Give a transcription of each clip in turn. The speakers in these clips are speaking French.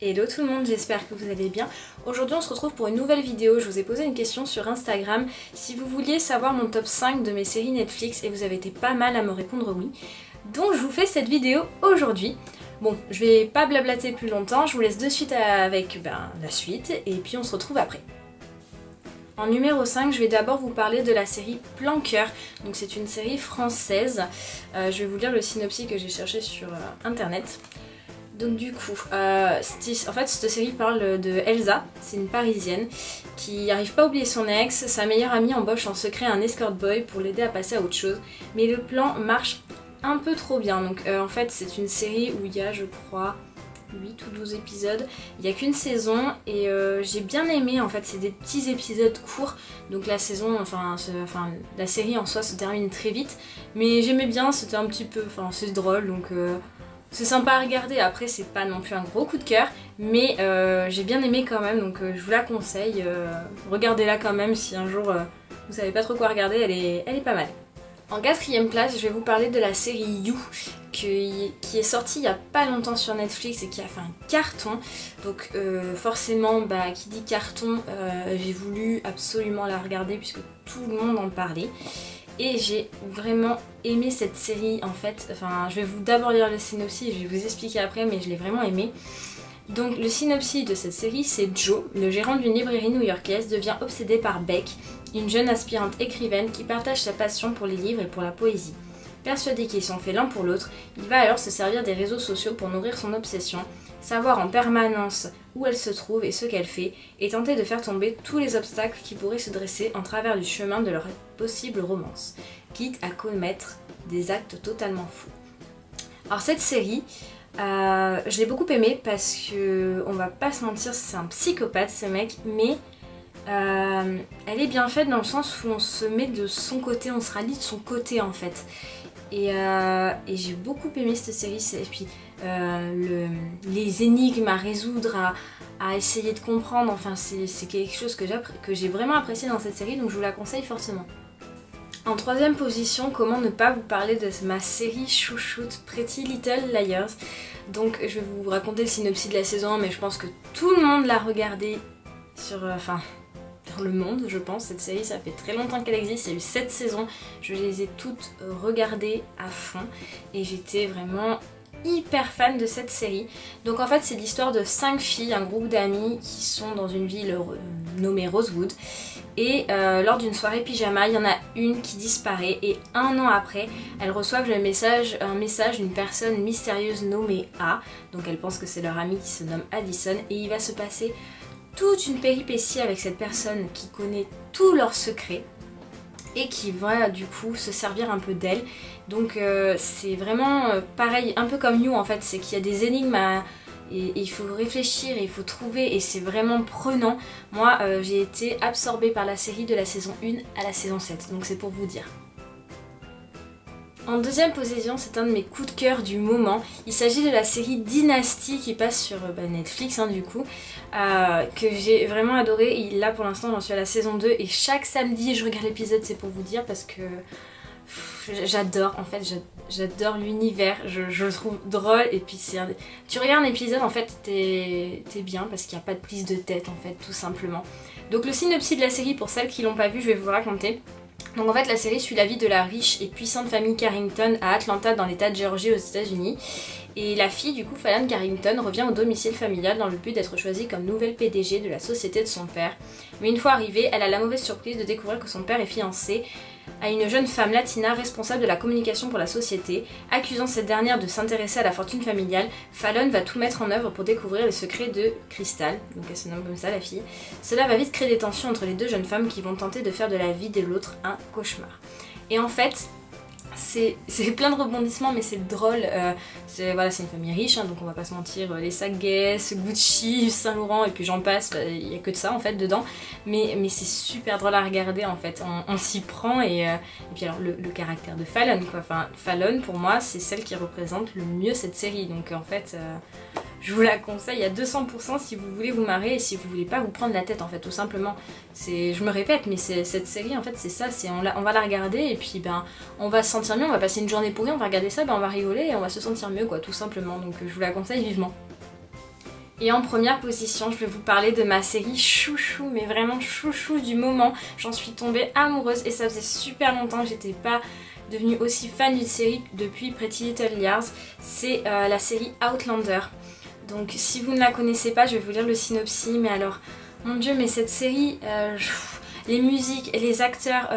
Hello tout le monde, j'espère que vous allez bien. Aujourd'hui on se retrouve pour une nouvelle vidéo. Je vous ai posé une question sur Instagram si vous vouliez savoir mon top 5 de mes séries Netflix et vous avez été pas mal à me répondre oui. Donc je vous fais cette vidéo aujourd'hui. Bon, je vais pas blablater plus longtemps, je vous laisse de suite avec la suite et puis on se retrouve après. En numéro 5, je vais d'abord vous parler de la série Plan Cœur. Donc c'est une série française. Je vais vous lire le synopsis que j'ai cherché sur internet. Donc du coup, en fait cette série parle de Elsa, c'est une parisienne qui n'arrive pas à oublier son ex. Sa meilleure amie embauche en secret un escort boy pour l'aider à passer à autre chose. Mais le plan marche un peu trop bien. Donc en fait c'est une série où il y a je crois 8 ou 12 épisodes. Il n'y a qu'une saison et j'ai bien aimé en fait, c'est des petits épisodes courts. Donc la saison, la série en soi se termine très vite. Mais j'aimais bien, c'était un petit peu, c'est drôle donc... c'est sympa à regarder, après c'est pas non plus un gros coup de cœur, mais j'ai bien aimé quand même, donc je vous la conseille. Regardez-la quand même si un jour vous savez pas trop quoi regarder, elle est pas mal. En quatrième place, je vais vous parler de la série You, qui est sortie il y a pas longtemps sur Netflix et qui a fait un carton. Donc forcément, qui dit carton, j'ai voulu absolument la regarder puisque tout le monde en parlait. Et j'ai vraiment aimé cette série en fait, je vais vous d'abord lire le synopsis et je vais vous expliquer après, mais je l'ai vraiment aimé. Donc le synopsis de cette série, c'est Joe, le gérant d'une librairie new-yorkaise, devient obsédé par Beck, une jeune aspirante écrivaine qui partage sa passion pour les livres et pour la poésie. Persuadé qu'ils sont faits l'un pour l'autre, il va alors se servir des réseaux sociaux pour nourrir son obsession, savoir en permanence où elle se trouve et ce qu'elle fait, et tenter de faire tomber tous les obstacles qui pourraient se dresser en travers du chemin de leur possible romance, quitte à commettre des actes totalement fous. Alors cette série, je l'ai beaucoup aimée parce que, on va pas se mentir, c'est un psychopathe ce mec, mais elle est bien faite dans le sens où on se met de son côté, on se rallie de son côté en fait. Et j'ai beaucoup aimé cette série, et puis les énigmes à résoudre, à essayer de comprendre, c'est quelque chose que j'ai vraiment apprécié dans cette série, donc je vous la conseille fortement. En troisième position, comment ne pas vous parler de ma série chouchoute Pretty Little Liars. Donc je vais vous raconter le synopsis de la saison 1, mais je pense que tout le monde l'a regardé dans le monde, je pense. Cette série, ça fait très longtemps qu'elle existe, il y a eu 7 saisons, je les ai toutes regardées à fond et j'étais vraiment hyper fan de cette série. Donc en fait c'est l'histoire de 5 filles, un groupe d'amis qui sont dans une ville nommée Rosewood et lors d'une soirée pyjama, il y en a une qui disparaît et un an après, elles reçoivent un message d'une personne mystérieuse nommée A, donc elles pensent que c'est leur amie qui se nomme Addison et il va se passer toute une péripétie avec cette personne qui connaît tous leurs secrets et qui va du coup se servir un peu d'elle. Donc c'est vraiment pareil, un peu comme You en fait, c'est qu'il y a des énigmes et il faut réfléchir et il faut trouver et c'est vraiment prenant. Moi j'ai été absorbée par la série de la saison 1 à la saison 7, donc c'est pour vous dire. En deuxième position, c'est un de mes coups de cœur du moment. Il s'agit de la série Dynasty qui passe sur Netflix du coup, que j'ai vraiment adoré. Et là pour l'instant j'en suis à la saison 2 et chaque samedi je regarde l'épisode, c'est pour vous dire, parce que j'adore en fait, j'adore l'univers, je le trouve drôle et puis tu regardes un épisode en fait t'es bien parce qu'il n'y a pas de prise de tête en fait tout simplement. Donc le synopsis de la série pour celles qui l'ont pas vu, je vais vous le raconter. Donc en fait la série suit la vie de la riche et puissante famille Carrington à Atlanta dans l'état de Géorgie aux États-Unis. Et la fille du coup, Fallon Carrington, revient au domicile familial dans le but d'être choisie comme nouvelle PDG de la société de son père. Mais une fois arrivée, elle a la mauvaise surprise de découvrir que son père est fiancé à une jeune femme latina responsable de la communication pour la société. Accusant cette dernière de s'intéresser à la fortune familiale, Fallon va tout mettre en œuvre pour découvrir les secrets de Crystal, donc elle se nomme comme ça la fille. Cela va vite créer des tensions entre les deux jeunes femmes qui vont tenter de faire de la vie de l'autre un cauchemar. Et en fait, c'est plein de rebondissements mais c'est drôle, c'est une famille riche donc on va pas se mentir, les sacs Guess, Gucci, Saint Laurent et puis j'en passe, il y a que de ça en fait dedans, mais c'est super drôle à regarder en fait, on s'y prend et puis alors le caractère de Fallon quoi, Fallon pour moi c'est celle qui représente le mieux cette série, donc en fait je vous la conseille à 200% si vous voulez vous marrer et si vous voulez pas vous prendre la tête en fait tout simplement. Je me répète mais cette série en fait c'est ça, on va la regarder et puis on va se sentir mieux, on va passer une journée pourrie, on va regarder ça, on va rigoler et on va se sentir mieux quoi tout simplement, donc je vous la conseille vivement. Et en première position, je vais vous parler de ma série chouchou, mais vraiment chouchou du moment. J'en suis tombée amoureuse et ça faisait super longtemps que j'étais pas devenue aussi fan d'une série depuis Pretty Little Liars. C'est la série Outlander. Donc si vous ne la connaissez pas, je vais vous lire le synopsis, mais alors, mon dieu, mais cette série, les musiques, les acteurs,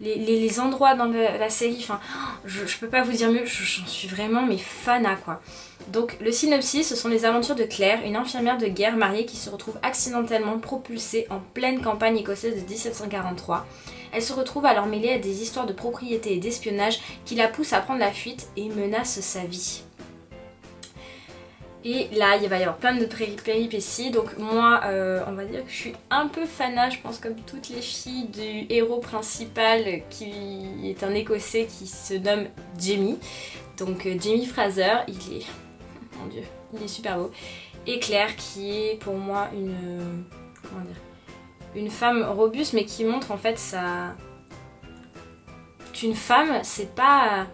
les endroits dans la série, enfin, je peux pas vous dire mieux, j'en suis vraiment mais fana quoi. Donc le synopsis, ce sont les aventures de Claire, une infirmière de guerre mariée qui se retrouve accidentellement propulsée en pleine campagne écossaise de 1743. Elle se retrouve alors mêlée à des histoires de propriété et d'espionnage qui la poussent à prendre la fuite et menacent sa vie. Et là, il va y avoir plein de péripéties, donc moi, on va dire que je suis un peu fanat, je pense comme toutes les filles, du héros principal qui est un Écossais qui se nomme Jamie. Donc Jamie Fraser, il est... mon dieu, il est super beau. Et Claire qui est pour moi une... comment dire, une femme robuste mais qui montre en fait qu'une femme c'est pas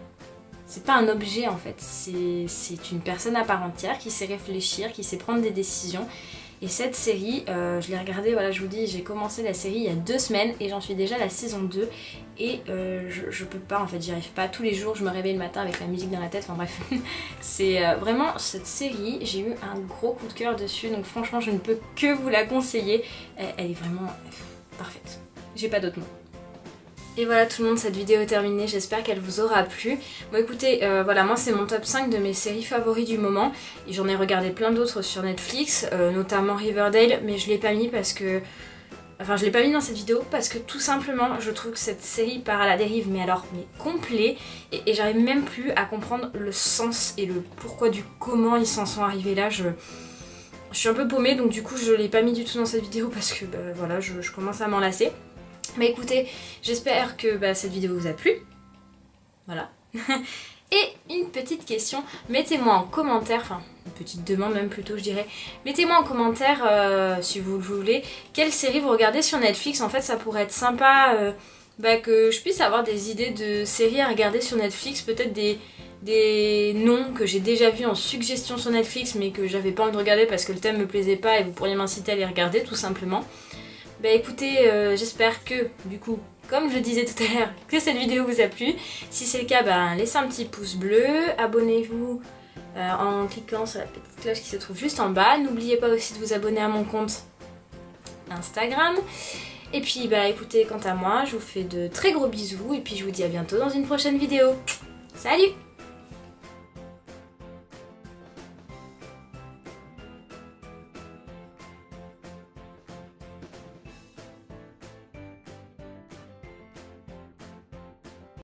un objet en fait, c'est une personne à part entière qui sait réfléchir, qui sait prendre des décisions. Et cette série, je l'ai regardée, voilà, je vous dis, j'ai commencé la série il y a 2 semaines et j'en suis déjà à la saison 2 et je peux pas en fait, j'y arrive pas. Tous les jours je me réveille le matin avec la musique dans la tête, enfin bref. C'est vraiment cette série, j'ai eu un gros coup de cœur dessus, donc franchement je ne peux que vous la conseiller. Elle est vraiment parfaite, j'ai pas d'autres mots. Et voilà tout le monde, cette vidéo est terminée, j'espère qu'elle vous aura plu. Bon écoutez, voilà, moi c'est mon top 5 de mes séries favoris du moment. J'en ai regardé plein d'autres sur Netflix, notamment Riverdale, mais je l'ai pas mis parce que... Enfin je l'ai pas mis dans cette vidéo parce que tout simplement je trouve que cette série part à la dérive, mais alors mais complet. Et j'arrive même plus à comprendre le sens et le pourquoi du comment ils s'en sont arrivés là. Je suis un peu paumée, donc du coup je l'ai pas mis du tout dans cette vidéo parce que bah, voilà, je commence à m'en lasser. Mais écoutez, j'espère que cette vidéo vous a plu. Voilà. Et une petite question, mettez-moi en commentaire, enfin une petite demande même plutôt je dirais, mettez-moi en commentaire si vous le voulez, quelle série vous regardez sur Netflix. En fait ça pourrait être sympa que je puisse avoir des idées de séries à regarder sur Netflix, peut-être des noms que j'ai déjà vus en suggestion sur Netflix mais que j'avais pas envie de regarder parce que le thème me plaisait pas et vous pourriez m'inciter à les regarder tout simplement. Bah écoutez, j'espère que du coup, comme je disais tout à l'heure, que cette vidéo vous a plu. Si c'est le cas, laissez un petit pouce bleu, abonnez-vous en cliquant sur la petite cloche qui se trouve juste en bas. N'oubliez pas aussi de vous abonner à mon compte Instagram. Et puis écoutez, quant à moi, je vous fais de très gros bisous et puis je vous dis à bientôt dans une prochaine vidéo. Salut!